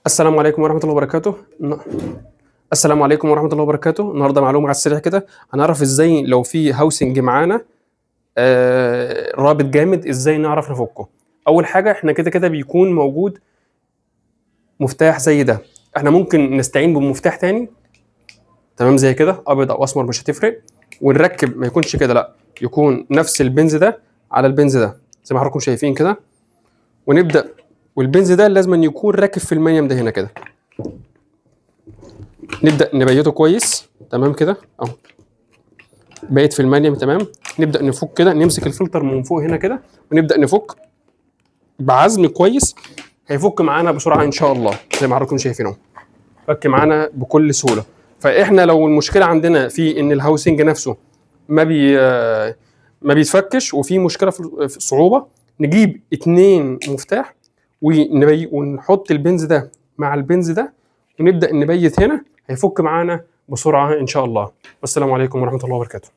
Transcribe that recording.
السلام عليكم ورحمة الله وبركاته. السلام عليكم ورحمة الله وبركاته. النهارده معلومة على السريع كده، هنعرف ازاي لو في هاوسنج معانا رابط جامد ازاي نعرف نفكه. أول حاجة احنا كده بيكون موجود مفتاح زي ده، احنا ممكن نستعين بمفتاح تاني تمام زي كده، أبيض أو أسمر مش هتفرق، ونركب ما يكونش كده، لا يكون نفس البنز ده على البنز ده زي ما حضراتكم شايفين كده، ونبدأ. والبنز ده لازم أن يكون راكب في المنيم ده هنا كده، نبدأ نبيته كويس تمام كده اهو، بايت في المنيم تمام. نبدأ نفك كده، نمسك الفلتر من فوق هنا كده ونبدأ نفك بعزم كويس، هيفك معانا بسرعة إن شاء الله زي ما حضراتكم شايفين اهو، فك معانا بكل سهولة. فإحنا لو المشكلة عندنا في إن الهاوسنج نفسه ما بيتفكش وفي مشكلة في صعوبة، نجيب 2 مفتاح ونحط البنز ده مع البنز ده ونبدأ نبيت هنا، هيفك معانا بسرعة إن شاء الله. والسلام عليكم ورحمة الله وبركاته.